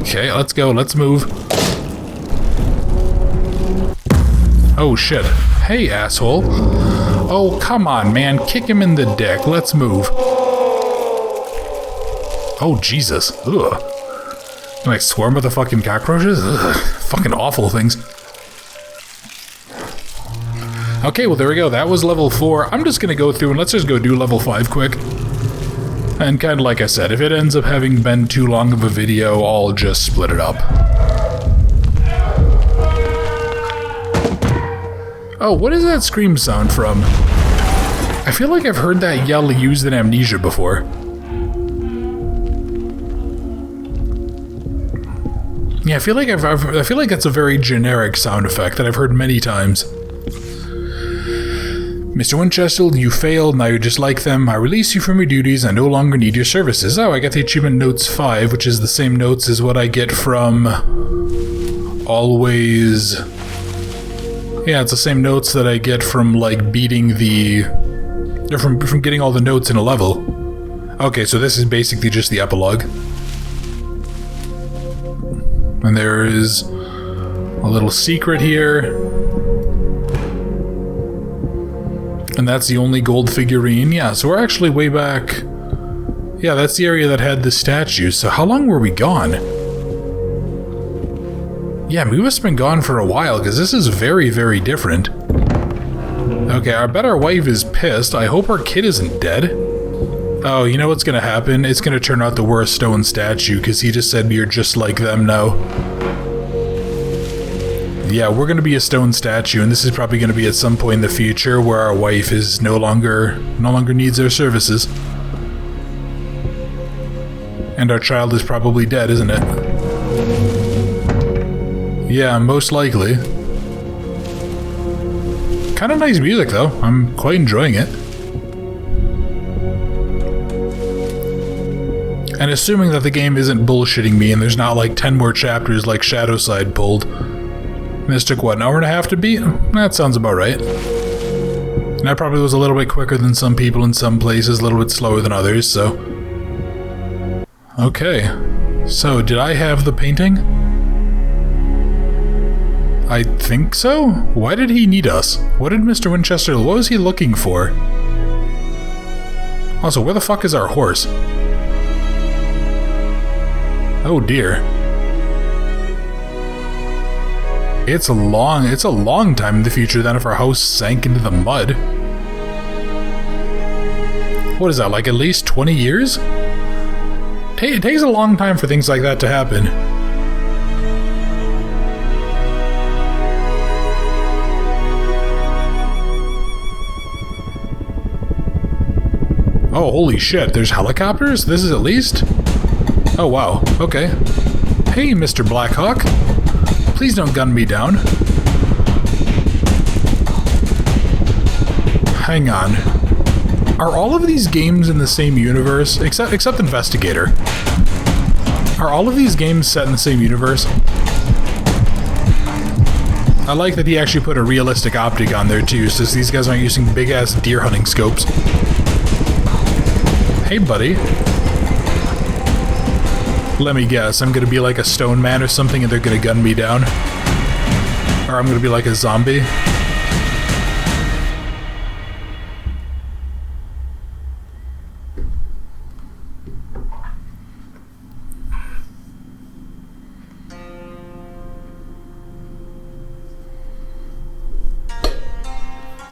Okay, let's go, let's move. Oh shit. Hey, asshole. Oh, come on, man. Kick him in the dick. Let's move. Oh, Jesus. Ugh. Like, swarm with the fucking cockroaches? Ugh. Fucking awful things. Okay, well, there we go. That was level 4. I'm just gonna go through and let's just go do level 5 quick. And kind of like I said, if it ends up having been too long of a video, I'll just split it up. Oh, what is that scream sound from? I feel like I've heard that yell used in Amnesia before. Yeah, I feel like I feel like that's a very generic sound effect that I've heard many times. Mr. Winchester, you failed, now you're just like them. I release you from your duties, I no longer need your services. Oh, I got the achievement notes 5, which is the same notes as what I get from... Always... Yeah, it's the same notes that I get from, like, beating the... From getting all the notes in a level. Okay, so this is basically just the epilogue. And there is a little secret here. And that's the only gold figurine. Yeah, so we're actually way back... Yeah, that's the area that had the statue. So how long were we gone? Yeah, we must have been gone for a while, because this is very, very different. Okay, I bet our wife is pissed. I hope our kid isn't dead. Oh, you know what's gonna happen? It's gonna turn out the worst stone statue, because he just said you're just like them now. Yeah, we're gonna be a stone statue, and this is probably gonna be at some point in the future where our wife is no longer needs our services. And our child is probably dead, isn't it? Yeah, most likely. Kind of nice music, though. I'm quite enjoying it. And assuming that the game isn't bullshitting me and there's not like 10 more chapters like Shadowside pulled. This took, what, an hour and a half to beat? That sounds about right. And that probably was a little bit quicker than some people in some places, a little bit slower than others, so... Okay. So, did I have the painting? I think so? Why did he need us? What did Mr. Winchester... What was he looking for? Also, where the fuck is our horse? Oh dear. It's a long time in the future then if our house sank into the mud. What is that, like at least 20 years? It takes a long time for things like that to happen. Oh, holy shit, there's helicopters? This is at least? Oh, wow, okay. Hey, Mr. Blackhawk. Please don't gun me down. Hang on. Are all of these games in the same universe? Except Investigator. Are all of these games set in the same universe? I like that he actually put a realistic optic on there too, so these guys aren't using big-ass deer hunting scopes. Hey, buddy. Let me guess, I'm gonna be like a stone man or something and they're gonna gun me down. Or I'm gonna be like a zombie.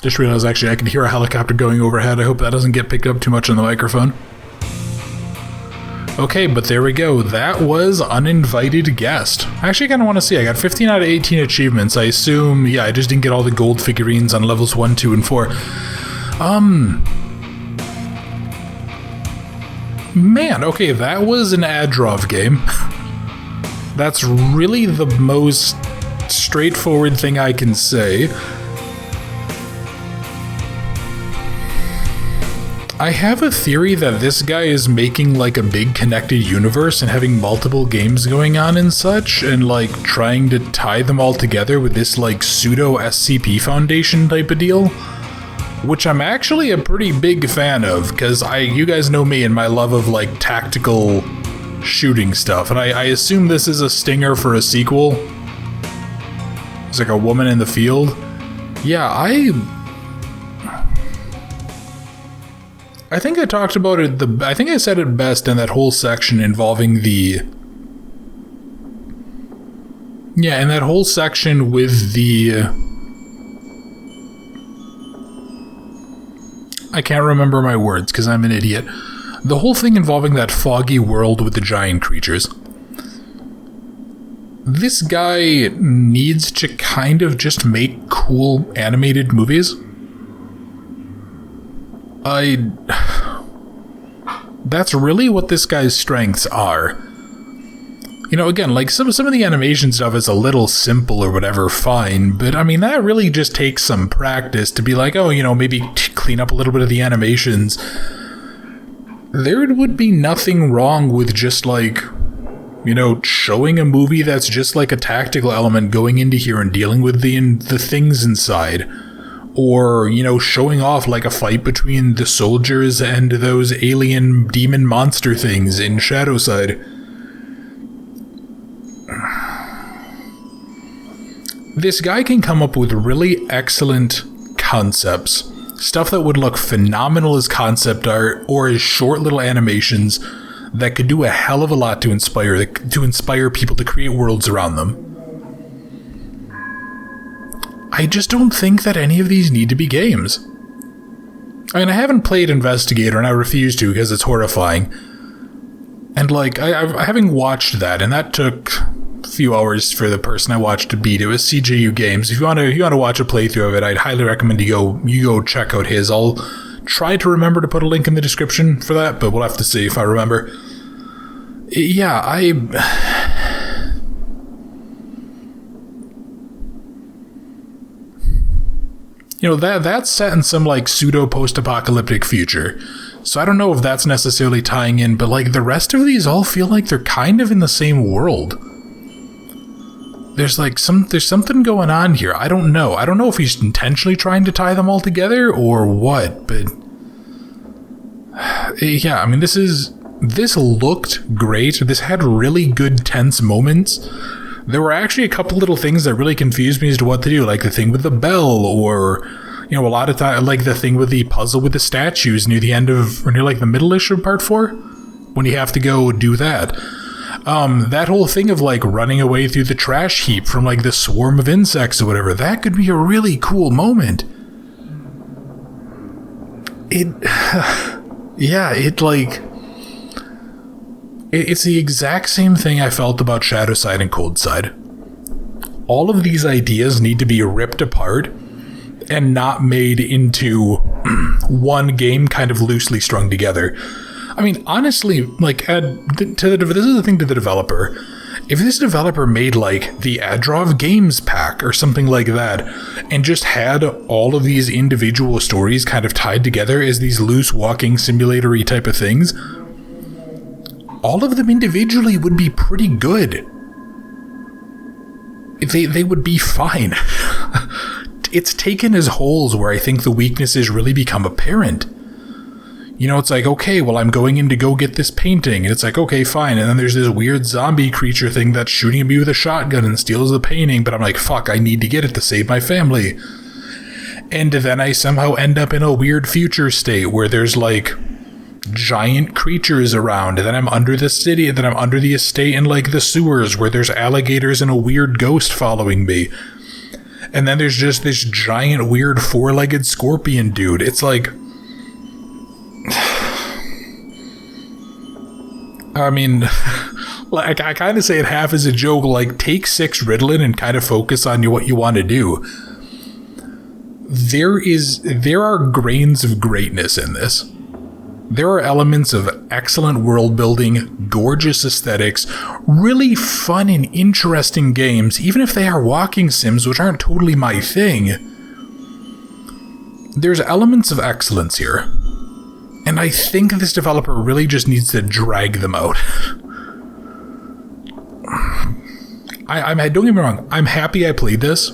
Just realized actually I can hear a helicopter going overhead. I hope that doesn't get picked up too much on the microphone. Okay, but there we go. That was Uninvited Guest. I actually kind of want to see. I got 15 out of 18 achievements. I assume, yeah, I just didn't get all the gold figurines on levels 1, 2, and 4. Man, okay, that was an Adrov game. That's really the most straightforward thing I can say. I have a theory that this guy is making like a big connected universe and having multiple games going on and such, and like trying to tie them all together with this like pseudo SCP Foundation type of deal, which I'm actually a pretty big fan of, because you guys know me and my love of like tactical shooting stuff, and I assume this is a stinger for a sequel. It's like a woman in the field. Yeah, I think I talked about it, I think I said it best in that whole section involving in that whole section with the... I can't remember my words because I'm an idiot. The whole thing involving that foggy world with the giant creatures. This guy needs to kind of just make cool animated movies. That's really what this guy's strengths are. You know, again, like some of the animation stuff is a little simple or whatever, fine, but I mean, that really just takes some practice to be like, oh, you know, maybe clean up a little bit of the animations. There would be nothing wrong with just like, you know, showing a movie that's just like a tactical element going into here and dealing with the things inside. Or, you know, showing off like a fight between the soldiers and those alien demon monster things in Shadowside. This guy can come up with really excellent concepts. Stuff that would look phenomenal as concept art or as short little animations that could do a hell of a lot to inspire people to create worlds around them. I just don't think that any of these need to be games. I mean, I haven't played Investigator, and I refuse to because it's horrifying. And, like, having watched that, and that took a few hours for the person I watched to beat. It was CJU Games. If you want to watch a playthrough of it, I'd highly recommend you go check out his. I'll try to remember to put a link in the description for that, but we'll have to see if I remember. Yeah, you know, that's set in some, like, pseudo-post-apocalyptic future. So I don't know if that's necessarily tying in, but, like, the rest of these all feel like they're kind of in the same world. There's something going on here. I don't know. I don't know if he's intentionally trying to tie them all together or what, but... yeah, I mean, this looked great. This had really good tense moments. There were actually a couple little things that really confused me as to what to do, like the thing with the bell, or, you know, a lot of time, like the thing with the puzzle with the statues near the end of, or near like the middle-ish of part 4, when you have to go do that. That whole thing of like running away through the trash heap from like the swarm of insects or whatever, that could be a really cool moment. It's the exact same thing I felt about Shadowside and Coldside. All of these ideas need to be ripped apart and not made into one game kind of loosely strung together. I mean, honestly, like, this is the thing to the developer. If this developer made, like, the Adrov Games pack or something like that, and just had all of these individual stories kind of tied together as these loose walking simulatory type of things, all of them individually would be pretty good. They would be fine. It's taken as wholes where I think the weaknesses really become apparent. You know, it's like, okay, well, I'm going in to go get this painting. And it's like, okay, fine. And then there's this weird zombie creature thing that's shooting at me with a shotgun and steals the painting. But I'm like, fuck, I need to get it to save my family. And then I somehow end up in a weird future state where there's like giant creatures around. And then I'm under the city. And then I'm under the estate in like the sewers where there's alligators and a weird ghost following me. And then there's just this giant, weird, four-legged scorpion dude. It's like... I mean, like, I kind of say it half as a joke, like, take 6 Ritalin and kind of focus on what you want to do. There are grains of greatness in this. There are elements of excellent world building, gorgeous aesthetics, really fun and interesting games, even if they are walking sims, which aren't totally my thing. There's elements of excellence here. And I think this developer really just needs to drag them out. Don't get me wrong, I'm happy I played this.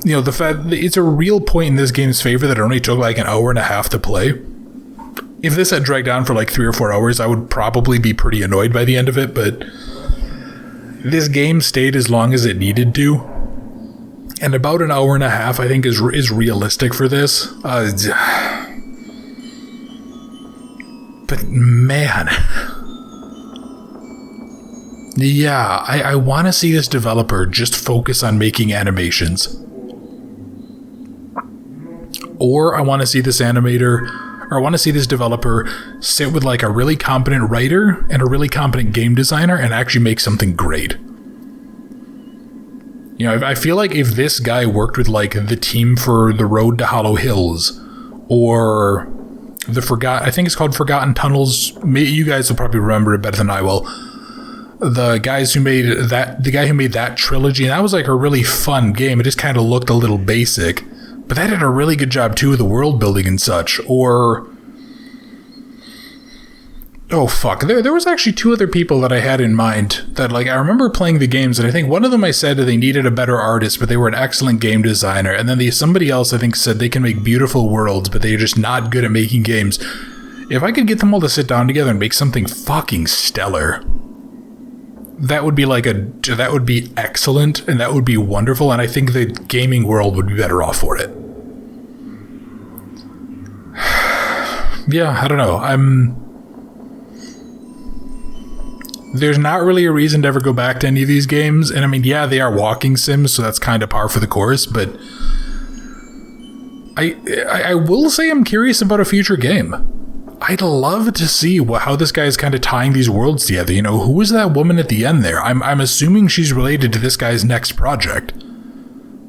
You know, the fact that it's a real point in this game's favor that it only took like an hour and a half to play. If this had dragged on for like 3 or 4 hours, I would probably be pretty annoyed by the end of it, but this game stayed as long as it needed to. And about an hour and a half, I think, is realistic for this. But man, yeah, I want to see this developer just focus on making animations. Or I want to see this animator, or I want to see this developer sit with like a really competent writer and a really competent game designer and actually make something great. You know, I feel like if this guy worked with like the team for The Road to Hollow Hills, or I think it's called Forgotten Tunnels. You guys will probably remember it better than I will. The guy who made that trilogy, and that was like a really fun game. It just kind of looked a little basic, but that did a really good job too of the world building and such. Or oh fuck, there was actually 2 other people that I had in mind that, like, I remember playing the games, and I think one of them I said that they needed a better artist, but they were an excellent game designer, and then somebody else I think said they can make beautiful worlds, but they're just not good at making games. If I could get them all to sit down together and make something fucking stellar, that would be excellent, and that would be wonderful, and I think the gaming world would be better off for it. Yeah, I don't know. There's not really a reason to ever go back to any of these games. And I mean, yeah, they are walking sims, so that's kind of par for the course, but I will say I'm curious about a future game. I'd love to see how this guy's kind of tying these worlds together. You know, who is that woman at the end there? I'm assuming she's related to this guy's next project.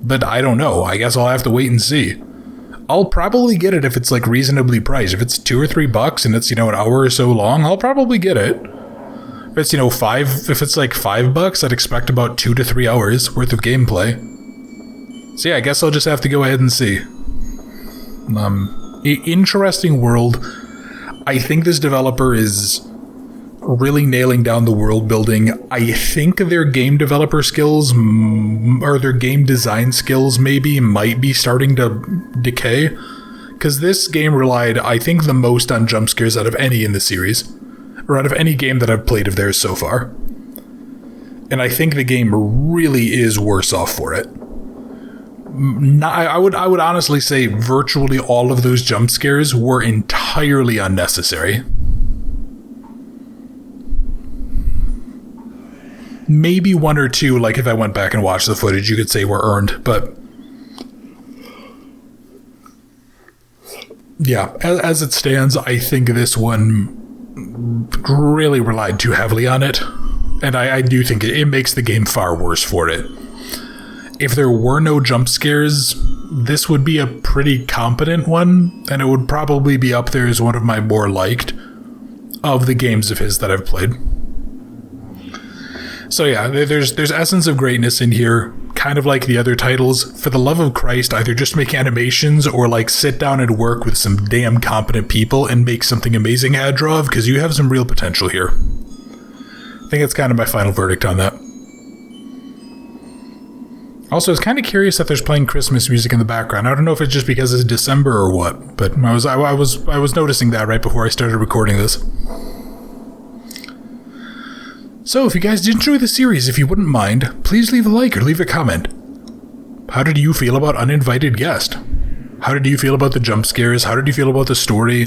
But I don't know. I guess I'll have to wait and see. I'll probably get it if it's like reasonably priced. If it's $2 or $3 and it's, you know, an hour or so long, I'll probably get it. If it's, you know, if it's like $5, I'd expect about 2 to 3 hours worth of gameplay. So yeah, I guess I'll just have to go ahead and see. Interesting world. I think this developer is really nailing down the world building. I think their game developer skills, or their game design skills maybe, might be starting to decay. Because this game relied, I think, the most on jump scares out of any in the series. Or out of any game that I've played of theirs so far. And I think the game really is worse off for it. I would honestly say virtually all of those jump scares were entirely unnecessary. Maybe 1 or 2, like if I went back and watched the footage, you could say were earned, but yeah, as it stands, I think this one really relied too heavily on it, and I do think it makes the game far worse for it. If there were no jump scares, this would be a pretty competent one, and it would probably be up there as one of my more liked of the games of his that I've played. So yeah, there's essence of greatness in here, kind of like the other titles. For the love of Christ, either just make animations or like sit down and work with some damn competent people and make something amazing Hadrov, because you have some real potential here. I think that's kind of my final verdict on that. Also, I was kind of curious that there's playing Christmas music in the background. I don't know if it's just because it's December or what, but I was noticing that right before I started recording this. So, if you guys did enjoy the series, if you wouldn't mind, please leave a like or leave a comment. How did you feel about Uninvited Guest? How did you feel about the jump scares? How did you feel about the story?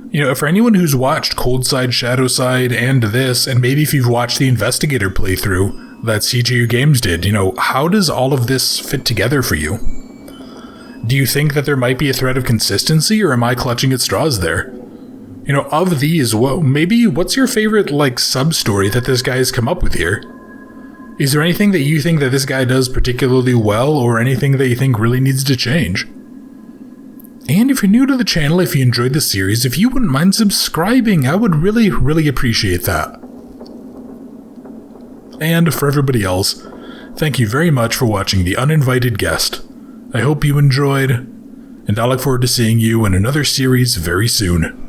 You know, for anyone who's watched Cold Side, Shadow Side, and this, and maybe if you've watched the Investigator playthrough, that CGU Games did. How does all of this fit together for you? Do you think that there might be a thread of consistency, or am I clutching at straws there? Of these, what's your favorite, sub-story that this guy has come up with here? Is there anything that you think that this guy does particularly well, or anything that you think really needs to change? And if you're new to the channel, if you enjoyed the series, if you wouldn't mind subscribing, I would really, really appreciate that. And for everybody else, thank you very much for watching The Uninvited Guest. I hope you enjoyed, and I look forward to seeing you in another series very soon.